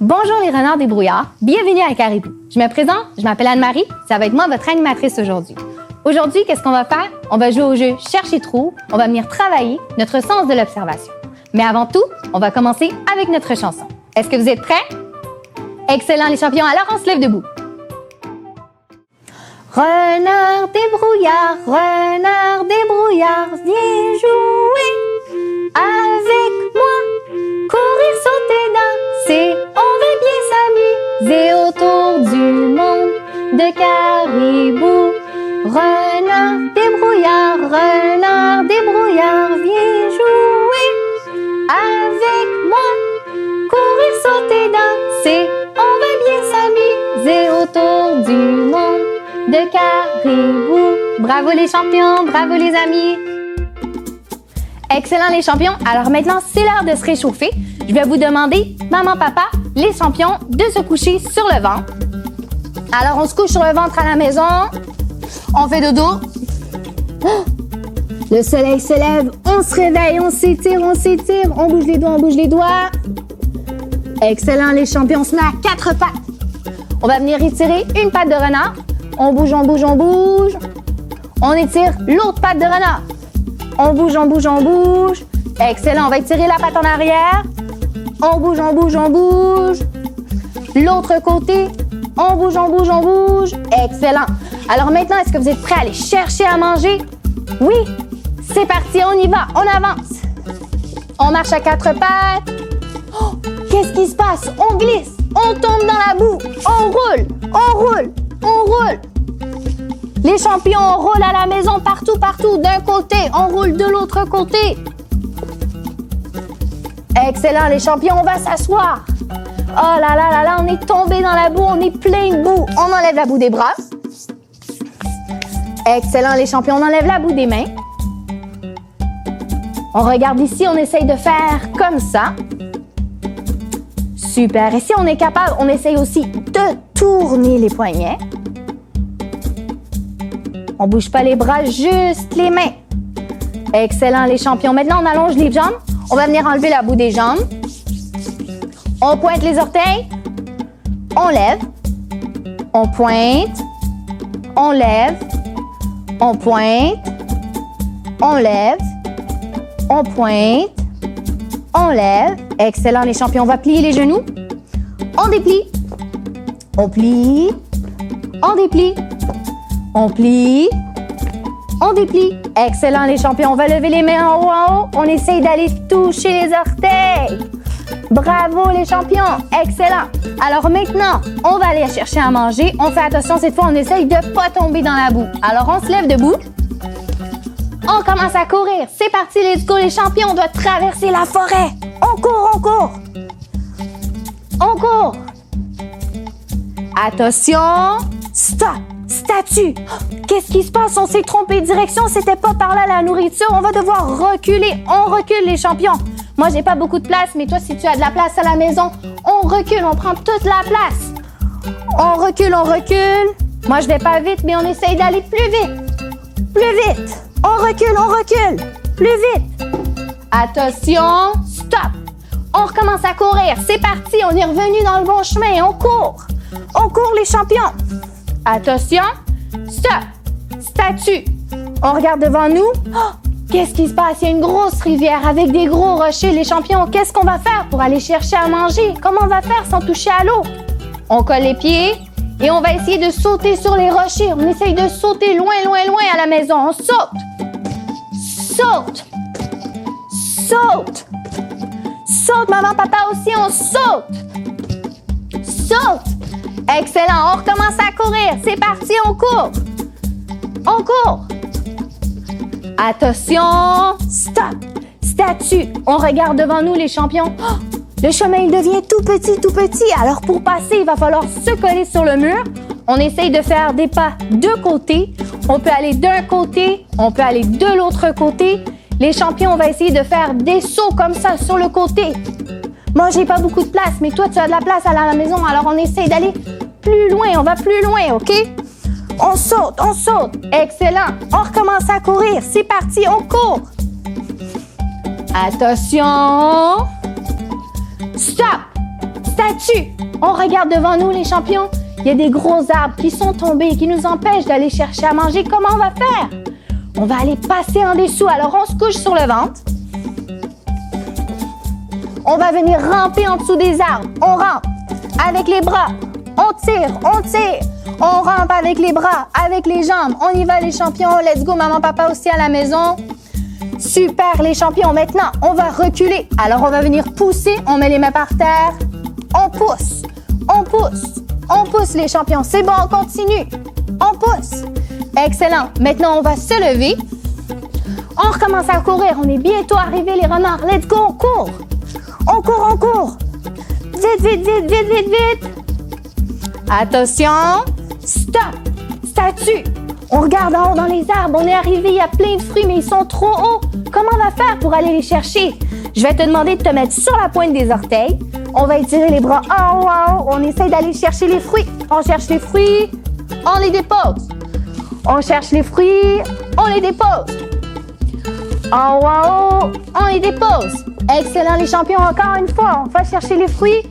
Bonjour les renards débrouillards, bienvenue à Caribou. Je me présente, je m'appelle Anne-Marie, ça va être moi votre animatrice aujourd'hui. Aujourd'hui, qu'est-ce qu'on va faire? On va jouer au jeu Cherche et trouve, on va venir travailler notre sens de l'observation. Mais avant tout, on va commencer avec notre chanson. Est-ce que vous êtes prêts? Excellent les champions, alors on se lève debout. Renard débrouillard, viens jouer avec moi. Courir, sauter, danser, on va bien s'amuser autour du monde de Caribou. Renard débrouillard, viens jouer avec moi. Courir, sauter, danser, on va bien s'amuser autour du monde de Caribou. Bravo les champions, bravo les amis. Excellent les champions. Alors maintenant, c'est l'heure de se réchauffer. Je vais vous demander, maman, papa, les champions, de se coucher sur le ventre. Alors, on se couche sur le ventre à la maison. On fait dodo. Le soleil se lève. On se réveille. On s'étire. On bouge les doigts. Excellent les champions. On se met à 4 pattes. On va venir étirer une patte de renard. On bouge. On étire l'autre patte de renard. On bouge. Excellent. On va étirer la patte en arrière. On bouge. L'autre côté. On bouge. Excellent. Alors maintenant, est-ce que vous êtes prêts à aller chercher à manger? Oui. C'est parti, on y va. On avance. On marche à 4 pattes. Oh, qu'est-ce qui se passe? On glisse. On tombe dans la boue. On roule. Les champions, on roule à la maison partout. D'un côté, on roule de l'autre côté. Excellent, les champions, on va s'asseoir. Oh là, on est tombé dans la boue, on est plein de boue. On enlève la boue des bras. Excellent, les champions, on enlève la boue des mains. On regarde ici, on essaye de faire comme ça. Super, et si on est capable, on essaye aussi de tourner les poignets. On bouge pas les bras, juste les mains. Excellent, les champions. Maintenant, on allonge les jambes. On va venir enlever la boue des jambes. On pointe les orteils. On lève. On pointe. On lève. On pointe. On lève. On pointe. On lève. Excellent, les champions. On va plier les genoux. On déplie. On plie. On déplie. On plie. On déplie. Excellent, les champions. On va lever les mains en haut. On essaye d'aller toucher les orteils. Bravo, les champions. Excellent. Alors maintenant, on va aller chercher à manger. On fait attention, cette fois, on essaye de ne pas tomber dans la boue. Alors, on se lève debout. On commence à courir. C'est parti, let's go, les champions. On doit traverser la forêt. On court. Attention. Stop. Statue. Qu'est-ce qui se passe? On s'est trompé de direction. C'était pas par là la nourriture. On va devoir reculer. On recule, les champions. Moi, j'ai pas beaucoup de place, mais toi, si tu as de la place à la maison, on recule. On prend toute la place. On recule. Moi, je vais pas vite, mais on essaye d'aller plus vite. On recule. Plus vite. Attention. Stop. On recommence à courir. C'est parti. On est revenu dans le bon chemin. On court, les champions. Attention, stop, statue. On regarde devant nous. Oh, qu'est-ce qui se passe? Il y a une grosse rivière avec des gros rochers. Les champions, qu'est-ce qu'on va faire pour aller chercher à manger? Comment on va faire sans toucher à l'eau? On colle les pieds et on va essayer de sauter sur les rochers. On essaye de sauter loin à la maison. On saute. Saute, maman, papa aussi, on saute. Excellent, on recommence à courir. C'est parti, on court. Attention, stop. Statue. On regarde devant nous, les champions. Oh, le chemin, il devient tout petit. Alors, pour passer, il va falloir se coller sur le mur. On essaye de faire des pas de côté. On peut aller d'un côté, on peut aller de l'autre côté. Les champions, on va essayer de faire des sauts comme ça sur le côté. Moi, j'ai pas beaucoup de place, mais toi, tu as de la place à la maison. Alors, on essaye d'aller plus loin. On va plus loin, OK? On saute. Excellent. On recommence à courir. C'est parti, on court. Attention. Stop. statue. On regarde devant nous, les champions. Il y a des gros arbres qui sont tombés et qui nous empêchent d'aller chercher à manger. Comment on va faire? On va aller passer en dessous. Alors, on se couche sur le ventre. On va venir ramper en dessous des arbres. On rampe avec les bras. On tire, on tire. On rampe avec les bras, avec les jambes. On y va, les champions. Let's go, maman, papa aussi à la maison. Super, les champions. Maintenant, on va reculer. Alors, on va venir pousser. On met les mains par terre. On pousse. On pousse. On pousse, les champions. C'est bon, on continue. On pousse. Excellent. Maintenant, on va se lever. On recommence à courir. On est bientôt arrivés, les renards. Let's go, on court. On court, on court. Vite, vite, vite, vite, vite, vite. Attention. Stop. Statue. On regarde en haut dans les arbres. On est arrivé, il y a plein de fruits, mais ils sont trop hauts. Comment on va faire pour aller les chercher? Je vais te demander de te mettre sur la pointe des orteils. On va étirer les bras en haut, en haut. On essaye d'aller chercher les fruits. On cherche les fruits. On les dépose. On cherche les fruits. On les dépose. En haut, en haut. On les dépose. Excellent, les champions. Encore une fois, on va chercher les fruits.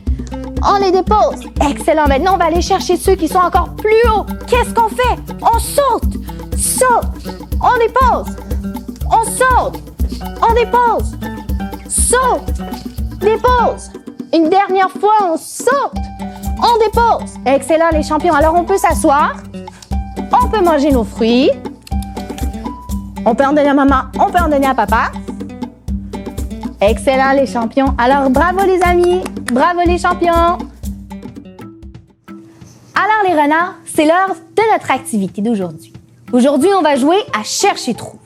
On les dépose. Excellent. Maintenant, on va aller chercher ceux qui sont encore plus hauts. Qu'est-ce qu'on fait? On saute. Saute. On dépose. On saute. On dépose. Saute. Dépose. Une dernière fois, on saute. On dépose. Excellent, les champions. Alors, on peut s'asseoir. On peut manger nos fruits. On peut en donner à maman. On peut en donner à papa. Excellent, les champions. Alors, bravo, les amis. Bravo, les champions. Alors, les renards, c'est l'heure de notre activité d'aujourd'hui. Aujourd'hui, on va jouer à Chercher Trouve.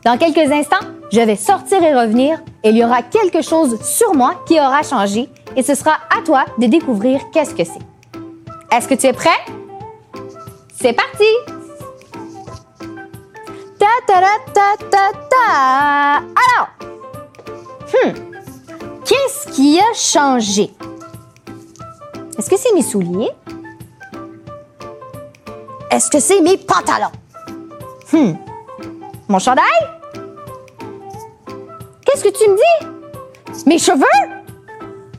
Dans quelques instants, je vais sortir et revenir et il y aura quelque chose sur moi qui aura changé et ce sera à toi de découvrir qu'est-ce que c'est. Est-ce que tu es prêt? C'est parti! Ta ta ta ta ta ta! Alors, qu'est-ce qui a changé? Est-ce que c'est mes souliers? Est-ce que c'est mes pantalons? Mon chandail? Qu'est-ce que tu me dis? Mes cheveux?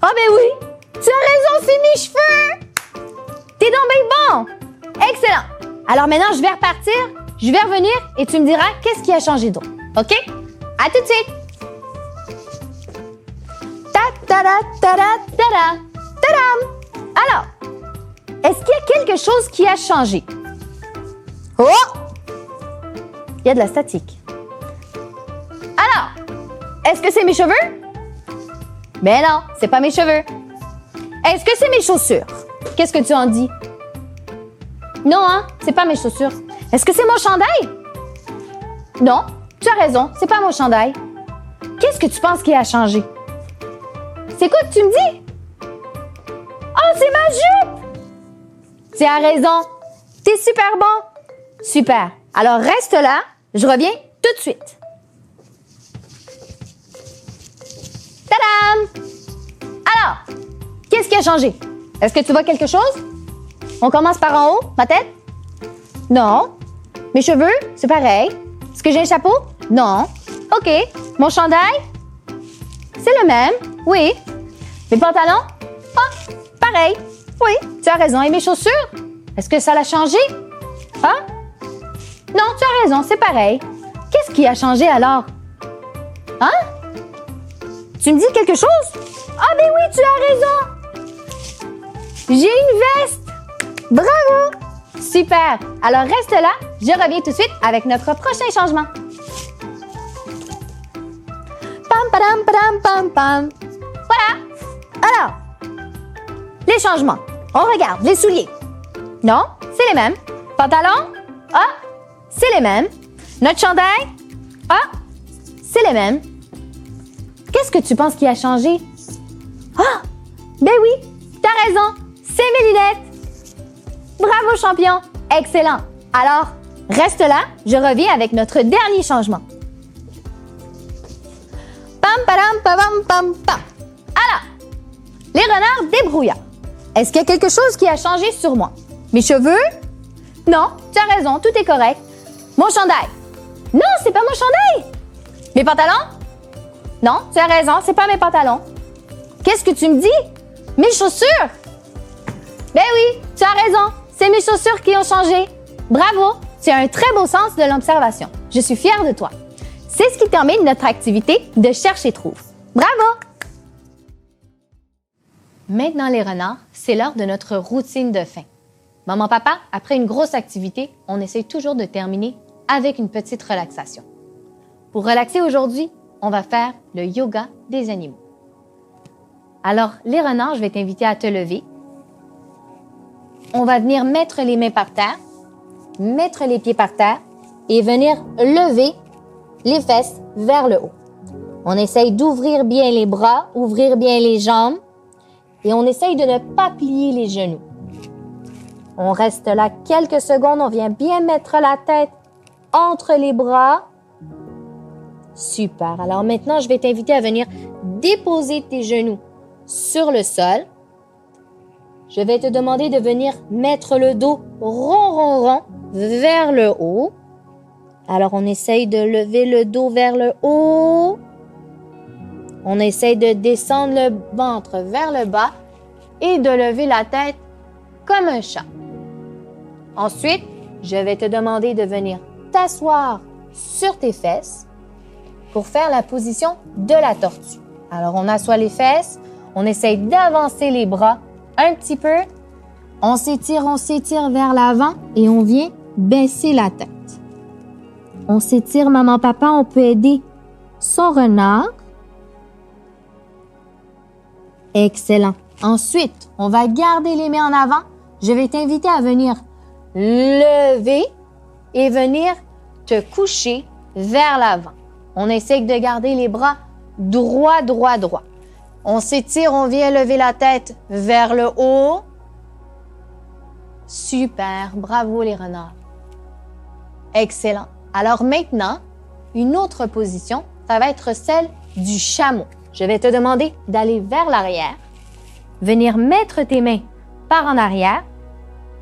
Ah ben oui, tu as raison, c'est mes cheveux! T'es donc bien bon! Excellent! Alors maintenant, je vais repartir, je vais revenir et tu me diras qu'est-ce qui a changé d'autre. OK? À tout de suite! Ta-da-da-da-da-da! Tadam! Alors, est-ce qu'il y a quelque chose qui a changé? Oh! Il y a de la statique. Alors, est-ce que c'est mes cheveux? Ben non, c'est pas mes cheveux. Est-ce que c'est mes chaussures? Qu'est-ce que tu en dis? Non, hein? C'est pas mes chaussures. Est-ce que c'est mon chandail? Non, tu as raison, c'est pas mon chandail. Qu'est-ce que tu penses qui a changé? C'est quoi que tu me dis? Oh, c'est ma jupe! Tu as raison. T'es super bon. Super. Alors, reste là. Je reviens tout de suite. Tadam! Alors, qu'est-ce qui a changé? Est-ce que tu vois quelque chose? On commence par en haut, ma tête? Non. Mes cheveux? C'est pareil. Est-ce que j'ai un chapeau? Non. OK. Mon chandail? C'est le même. Oui. Mes pantalons? Ah, pareil. Oui, tu as raison. Et mes chaussures? Est-ce que ça l'a changé? Hein? Non, tu as raison, c'est pareil. Qu'est-ce qui a changé alors? Hein? Tu me dis quelque chose? Ah ben oui, tu as raison! J'ai une veste! Bravo! Super! Alors reste là, je reviens tout de suite avec notre prochain changement. Pam, padam, padam, pam, pam. Voilà! Alors, les changements. On regarde, les souliers. Non, c'est les mêmes. Pantalon? Ah, c'est les mêmes. Notre chandail? Ah, c'est les mêmes. Qu'est-ce que tu penses qui a changé? Ah, ben oui, t'as raison, c'est mes lunettes. Bravo, champion. Excellent. Alors, reste là, je reviens avec notre dernier changement. Pam, padam, pam, pam, pam. Alors, les renards débrouillards. Est-ce qu'il y a quelque chose qui a changé sur moi? Mes cheveux? Non, tu as raison, tout est correct. Mon chandail? Non, c'est pas mon chandail. Mes pantalons? Non, tu as raison, c'est pas mes pantalons. Qu'est-ce que tu me dis? Mes chaussures! Ben oui, tu as raison. C'est mes chaussures qui ont changé. Bravo, tu as un très beau sens de l'observation. Je suis fière de toi. C'est ce qui termine notre activité de cherche et trouve. Bravo! Maintenant les renards, c'est l'heure de notre routine de fin. Maman, papa, après une grosse activité, on essaie toujours de terminer avec une petite relaxation. Pour relaxer aujourd'hui, on va faire le yoga des animaux. Alors, les renards, je vais t'inviter à te lever. On va venir mettre les mains par terre, mettre les pieds par terre et venir lever les fesses vers le haut. On essaye d'ouvrir bien les bras, ouvrir bien les jambes et on essaye de ne pas plier les genoux. On reste là quelques secondes, on vient bien mettre la tête entre les bras. Super. Alors maintenant, je vais t'inviter à venir déposer tes genoux sur le sol. Je vais te demander de venir mettre le dos rond vers le haut. Alors, on essaye de lever le dos vers le haut. On essaye de descendre le ventre vers le bas et de lever la tête comme un chat. Ensuite, je vais te demander de venir t'asseoir sur tes fesses pour faire la position de la tortue. Alors, on assoit les fesses, on essaye d'avancer les bras un petit peu. On s'étire vers l'avant et on vient baisser la tête. On s'étire, maman, papa, on peut aider son renard. Excellent. Ensuite, on va garder les mains en avant. Je vais t'inviter à venir lever et venir te coucher vers l'avant. On essaie de garder les bras droit. On s'étire, on vient lever la tête vers le haut. Super, bravo les renards. Excellent. Alors maintenant, une autre position, ça va être celle du chameau. Je vais te demander d'aller vers l'arrière, venir mettre tes mains par en arrière.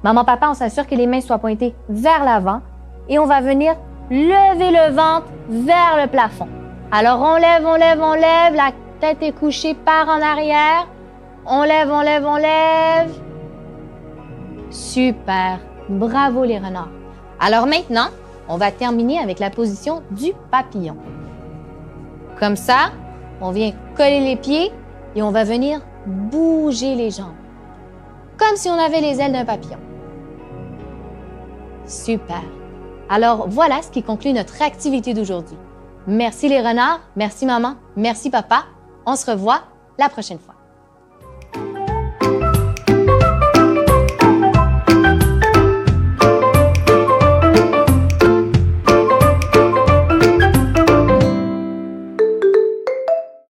Maman, papa, on s'assure que les mains soient pointées vers l'avant et on va venir lever le ventre vers le plafond. Alors, on lève, la tête est couchée par en arrière. On lève. Super, bravo les renards. Alors maintenant, on va terminer avec la position du papillon. Comme ça, on vient coller les pieds et on va venir bouger les jambes. Comme si on avait les ailes d'un papillon. Super. Alors, voilà ce qui conclut notre activité d'aujourd'hui. Merci les renards, merci maman, merci papa. On se revoit la prochaine fois.